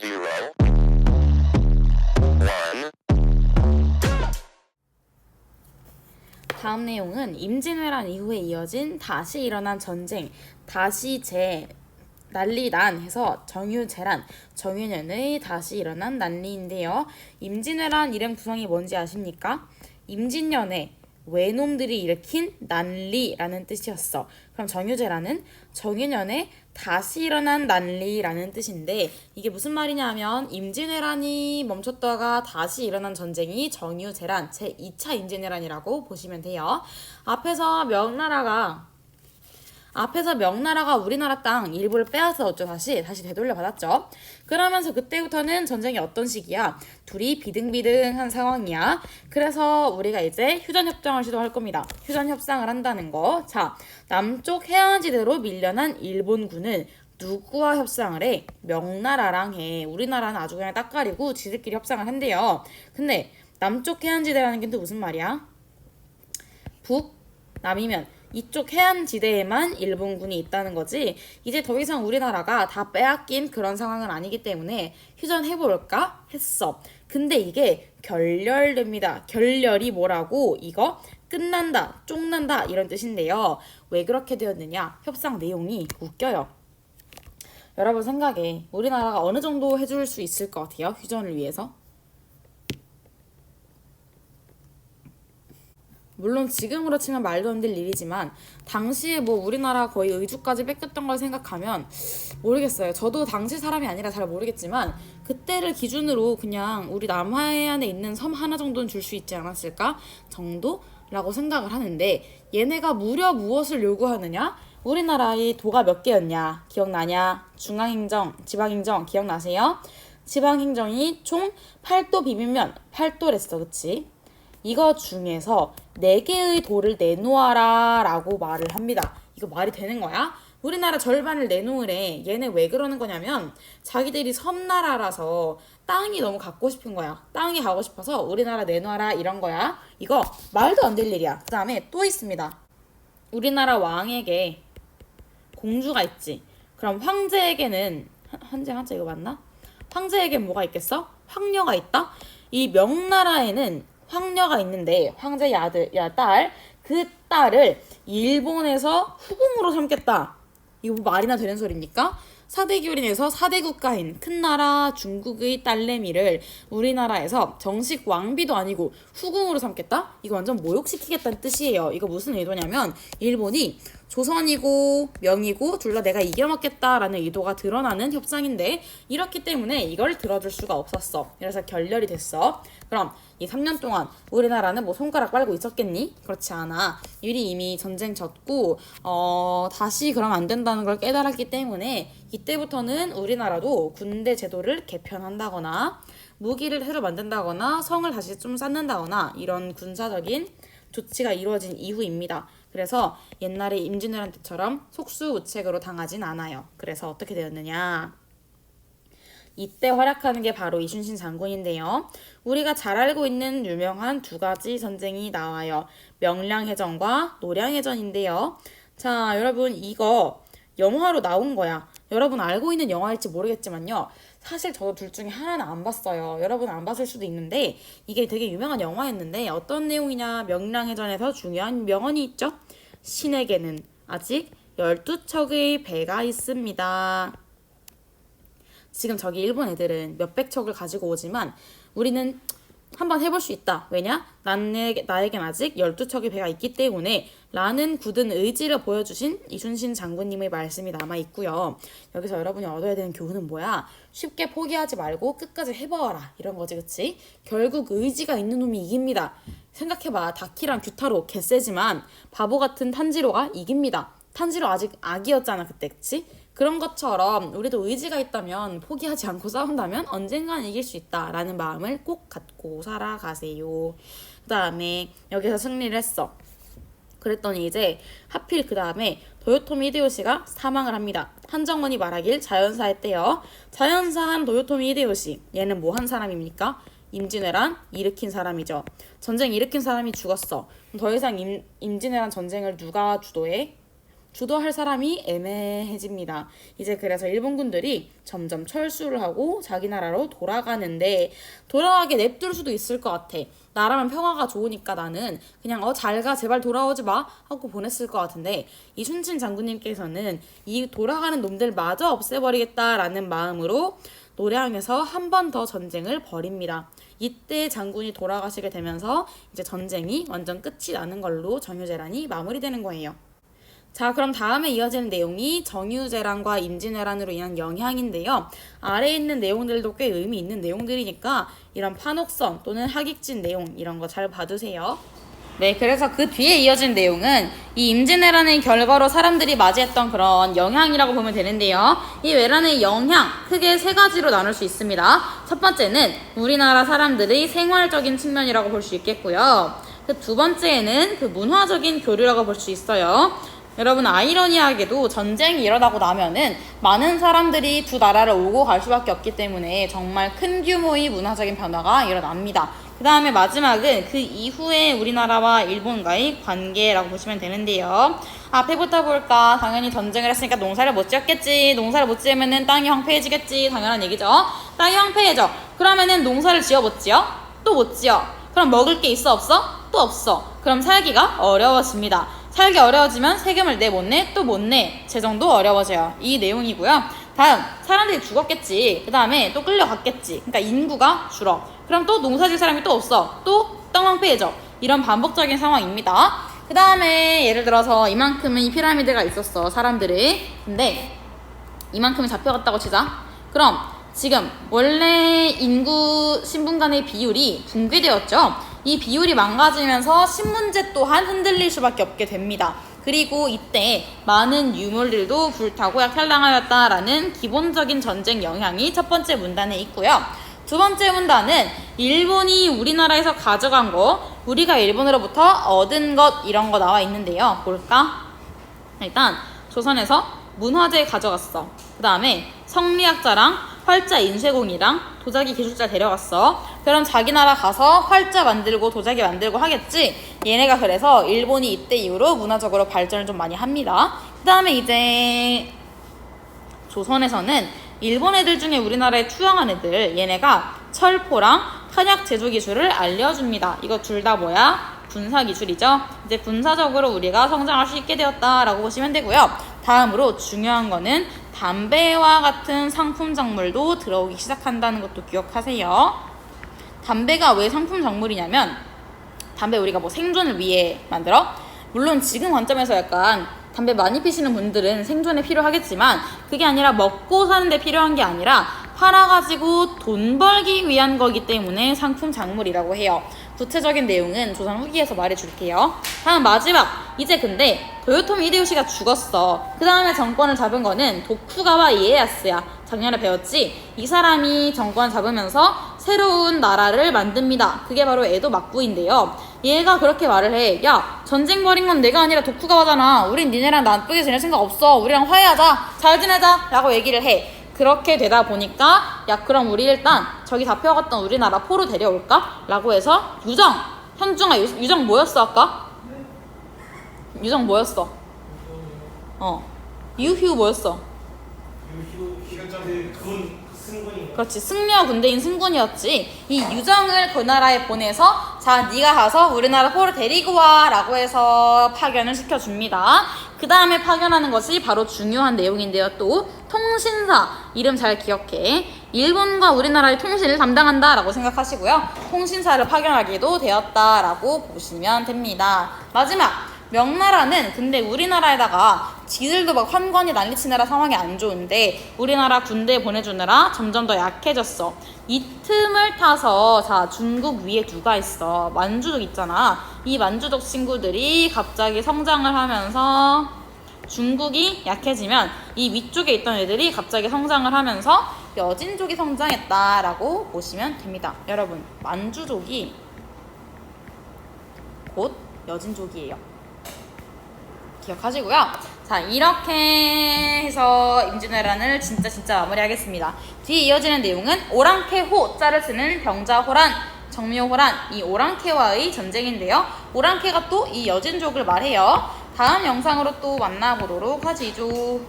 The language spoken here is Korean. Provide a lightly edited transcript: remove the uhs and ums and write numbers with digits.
0, 1. 다음 내용은 임진왜란 이후에 이어진 다시 일어난 전쟁, 다시 난리 난 해서 정유재란, 정유년의 다시 일어난 난리인데요. 임진왜란 이름 구성이 뭔지 아십니까? 임진년에 외놈들이 일으킨 난리라는 뜻이었어. 그럼 정유재란은 정유년에 다시 일어난 난리라는 뜻인데 이게 무슨 말이냐 하면 임진왜란이 멈췄다가 다시 일어난 전쟁이 정유재란 제2차 임진왜란이라고 보시면 돼요. 앞에서 명나라가 우리나라 땅 일부를 빼앗아 어쩌 다시 되돌려 받았죠. 그러면서 그때부터는 전쟁이 어떤 시기야? 둘이 비등비등한 상황이야. 그래서 우리가 이제 휴전협정을 시도할 겁니다. 휴전협상을 한다는 거. 자, 남쪽 해안지대로 밀려난 일본군은 누구와 협상을 해? 명나라랑 해. 우리나라는 아주 그냥 딱 가리고 지들끼리 협상을 한대요. 근데 남쪽 해안지대라는 게 또 무슨 말이야? 남이면 이쪽 해안지대에만 일본군이 있다는 거지 이제 더 이상 우리나라가 다 빼앗긴 그런 상황은 아니기 때문에 휴전해볼까 했어. 근데 이게 결렬됩니다. 결렬이 뭐라고? 이거 끝난다, 쪽난다 이런 뜻인데요. 왜 그렇게 되었느냐? 협상 내용이 웃겨요. 여러분 생각에 우리나라가 어느 정도 해줄 수 있을 것 같아요? 휴전을 위해서? 물론 지금으로 치면 말도 안 될 일이지만 당시에 뭐 우리나라 거의 의주까지 뺏겼던 걸 생각하면 모르겠어요. 저도 당시 사람이 아니라 잘 모르겠지만 그때를 기준으로 그냥 우리 남해안에 있는 섬 하나 정도는 줄 수 있지 않았을까 정도라고 생각을 하는데 얘네가 무려 무엇을 요구하느냐? 우리나라의 도가 몇 개였냐? 기억나냐? 중앙행정, 지방행정 기억나세요? 지방행정이 총 8도 비빔면 8도랬어, 그치? 이거 중에서 4개의 도를 내놓아라 라고 말을 합니다. 이거 말이 되는 거야? 우리나라 절반을 내놓으래. 얘네 왜 그러는 거냐면 자기들이 섬나라라서 땅이 너무 갖고 싶은 거야. 땅이 가고 싶어서 우리나라 내놔라 이런 거야. 이거 말도 안 될 일이야. 그 다음에 또 있습니다. 우리나라 왕에게 공주가 있지. 그럼 황제에게는 황제 이거 맞나? 황제에게 뭐가 있겠어? 황녀가 있다? 이 명나라에는 황녀가 있는데 황제의 딸, 그 딸을 일본에서 후궁으로 삼겠다. 이거 뭐 말이나 되는 소리입니까? 4대 교린에서 4대 국가인 큰 나라 중국의 딸내미를 우리나라에서 정식 왕비도 아니고 후궁으로 삼겠다? 이거 완전 모욕시키겠다는 뜻이에요. 이거 무슨 의도냐면 일본이 조선이고 명이고 둘 다 내가 이겨먹겠다라는 의도가 드러나는 협상인데 이렇기 때문에 이걸 들어줄 수가 없었어. 그래서 결렬이 됐어. 그럼 이 3년 동안 우리나라는 뭐 손가락 빨고 있었겠니? 그렇지 않아. 이미 전쟁 졌고 다시 그러면 안 된다는 걸 깨달았기 때문에 이때부터는 우리나라도 군대 제도를 개편한다거나 무기를 새로 만든다거나 성을 다시 좀 쌓는다거나 이런 군사적인 조치가 이루어진 이후입니다. 그래서 옛날에 임진왜란 때처럼 속수무책으로 당하진 않아요. 그래서 어떻게 되었느냐? 이때 활약하는 게 바로 이순신 장군인데요. 우리가 잘 알고 있는 유명한 2가지 전쟁이 나와요. 명량해전과 노량해전인데요. 자, 여러분 이거 영화로 나온 거야. 여러분 알고 있는 영화일지 모르겠지만요. 사실 저도 둘 중에 하나는 안 봤어요. 여러분 안 봤을 수도 있는데 이게 되게 유명한 영화였는데 어떤 내용이냐? 명량해전에서 중요한 명언이 있죠. 신에게는 아직 12척의 배가 있습니다. 지금 저기 일본 애들은 몇백 척을 가지고 오지만 우리는 한번 해볼 수 있다. 왜냐? 나에겐 아직 12척의 배가 있기 때문에 라는 굳은 의지를 보여주신 이순신 장군님의 말씀이 남아있고요. 여기서 여러분이 얻어야 되는 교훈은 뭐야? 쉽게 포기하지 말고 끝까지 해봐라. 이런 거지, 그치? 결국 의지가 있는 놈이 이깁니다. 생각해봐. 다키랑 규타로 개세지만 바보 같은 탄지로가 이깁니다. 탄지로 아직 아기였잖아, 그때, 그치? 그런 것처럼 우리도 의지가 있다면 포기하지 않고 싸운다면 언젠간 이길 수 있다라는 마음을 꼭 갖고 살아가세요. 그 다음에 여기서 승리를 했어. 그랬더니 이제 하필 그 다음에 도요토미 히데요시가 사망을 합니다. 한정원이 말하길 자연사했대요. 자연사한 도요토미 히데요시. 얘는 뭐 한 사람입니까? 임진왜란 일으킨 사람이죠. 전쟁 일으킨 사람이 죽었어. 더 이상 임진왜란 전쟁을 누가 주도해? 주도할 사람이 애매해집니다. 이제 그래서 일본군들이 점점 철수를 하고 자기 나라로 돌아가는데 돌아가게 냅둘 수도 있을 것 같아. 나라면 평화가 좋으니까 나는 그냥 잘 가 제발 돌아오지 마 하고 보냈을 것 같은데 이순신 장군님께서는 이 돌아가는 놈들 마저 없애버리겠다라는 마음으로 노량에서 한 번 더 전쟁을 벌입니다. 이때 장군이 돌아가시게 되면서 이제 전쟁이 완전 끝이 나는 걸로 정유재란이 마무리되는 거예요. 자, 그럼 다음에 이어지는 내용이 정유재란과 임진왜란으로 인한 영향인데요. 아래에 있는 내용들도 꽤 의미 있는 내용들이니까 이런 판옥선 또는 하객진 내용 이런 거 잘 봐두세요. 네, 그래서 그 뒤에 이어진 내용은 이 임진왜란의 결과로 사람들이 맞이했던 그런 영향이라고 보면 되는데요. 이 왜란의 영향 크게 세 가지로 나눌 수 있습니다. 첫 번째는 우리나라 사람들의 생활적인 측면이라고 볼 수 있겠고요. 그 두 번째는 그 문화적인 교류라고 볼 수 있어요. 여러분, 아이러니하게도 전쟁이 일어나고 나면은 많은 사람들이 두 나라를 오고 갈 수밖에 없기 때문에 정말 큰 규모의 문화적인 변화가 일어납니다. 그 다음에 마지막은 그 이후에 우리나라와 일본과의 관계라고 보시면 되는데요. 앞에부터 볼까? 당연히 전쟁을 했으니까 농사를 못 지었겠지. 농사를 못 지으면은 땅이 황폐해지겠지. 당연한 얘기죠. 땅이 황폐해져. 그러면은 농사를 지어 못 지어? 또 못 지어. 그럼 먹을 게 있어 없어? 또 없어. 그럼 살기가 어려워집니다. 살기 어려워지면 세금을 내 못 내? 또 못 내. 재정도 어려워져요. 이 내용이고요. 다음, 사람들이 죽었겠지. 그 다음에 또 끌려갔겠지. 그러니까 인구가 줄어. 그럼 또 농사질 사람이 또 없어. 또 땅 황폐해져. 이런 반복적인 상황입니다. 그 다음에 예를 들어서 이만큼의 피라미드가 있었어, 사람들이. 근데 이만큼이 잡혀갔다고 치자. 그럼 지금 원래 인구 신분 간의 비율이 붕괴되었죠. 이 비율이 망가지면서 신문제 또한 흔들릴 수밖에 없게 됩니다. 그리고 이때 많은 유물들도 불타고 약탈당하였다라는 기본적인 전쟁 영향이 첫 번째 문단에 있고요. 두 번째 문단은 일본이 우리나라에서 가져간 거, 우리가 일본으로부터 얻은 것 이런 거 나와 있는데요. 볼까? 일단 조선에서 문화재 가져갔어. 그 다음에 성리학자랑 활자 인쇄공이랑 도자기 기술자 데려갔어. 그럼 자기 나라 가서 활자 만들고 도자기 만들고 하겠지. 얘네가 그래서 일본이 이때 이후로 문화적으로 발전을 좀 많이 합니다. 그 다음에 이제 조선에서는 일본 애들 중에 우리나라에 투영한 애들, 얘네가 철포랑 탄약 제조 기술을 알려줍니다. 이거 둘 다 뭐야? 군사 기술이죠. 이제 군사적으로 우리가 성장할 수 있게 되었다라고 보시면 되고요. 다음으로 중요한 거는 담배와 같은 상품 작물도 들어오기 시작한다는 것도 기억하세요. 담배가 왜 상품 작물이냐면 담배 우리가 뭐 생존을 위해 만들어? 물론 지금 관점에서 약간 담배 많이 피시는 분들은 생존에 필요하겠지만 그게 아니라 먹고 사는데 필요한 게 아니라 팔아가지고 돈 벌기 위한 거기 때문에 상품 작물이라고 해요. 구체적인 내용은 조선 후기에서 말해줄게요. 다음 마지막, 이제 근데 도요토미 히데요시가 죽었어. 그 다음에 정권을 잡은 거는 도쿠가와 이에야스야. 작년에 배웠지? 이 사람이 정권 잡으면서 새로운 나라를 만듭니다. 그게 바로 에도 막부인데요. 얘가 그렇게 말을 해. 야, 전쟁 벌인 건 내가 아니라 도쿠가와잖아. 우린 니네랑 나쁘게 지낼 생각 없어. 우리랑 화해하자. 잘 지내자. 라고 얘기를 해. 그렇게 되다 보니까 야, 그럼 우리 일단 저기 잡혀갔던 우리나라 포로 데려올까? 라고 해서 유정, 현중아, 유정 뭐였어 아까? 유정 뭐였어? 유휴 뭐였어? 그렇지, 승려 군대인 승군이었지. 이 유정을 그 나라에 보내서 자, 네가 가서 우리나라 포를 데리고 와 라고 해서 파견을 시켜줍니다. 그 다음에 파견하는 것이 바로 중요한 내용인데요. 또 통신사, 이름 잘 기억해. 일본과 우리나라의 통신을 담당한다 라고 생각하시고요. 통신사를 파견하기도 되었다라고 보시면 됩니다. 마지막, 명나라는 근데 우리나라에다가 지들도 막 환관이 난리치느라 상황이 안 좋은데 우리나라 군대 보내주느라 점점 더 약해졌어. 이 틈을 타서 자, 중국 위에 누가 있어? 만주족 있잖아. 이 만주족 친구들이 갑자기 성장을 하면서 중국이 약해지면 이 위쪽에 있던 애들이 갑자기 성장을 하면서 여진족이 성장했다라고 보시면 됩니다. 여러분, 만주족이 곧 여진족이에요. 기억하시고요. 자, 이렇게 해서 임진왜란을 진짜 마무리하겠습니다. 뒤에 이어지는 내용은 오랑캐호 자를 쓰는 병자호란, 정묘호란, 이 오랑캐와의 전쟁인데요. 오랑캐가 또 이 여진족을 말해요. 다음 영상으로 또 만나보도록 하지죠.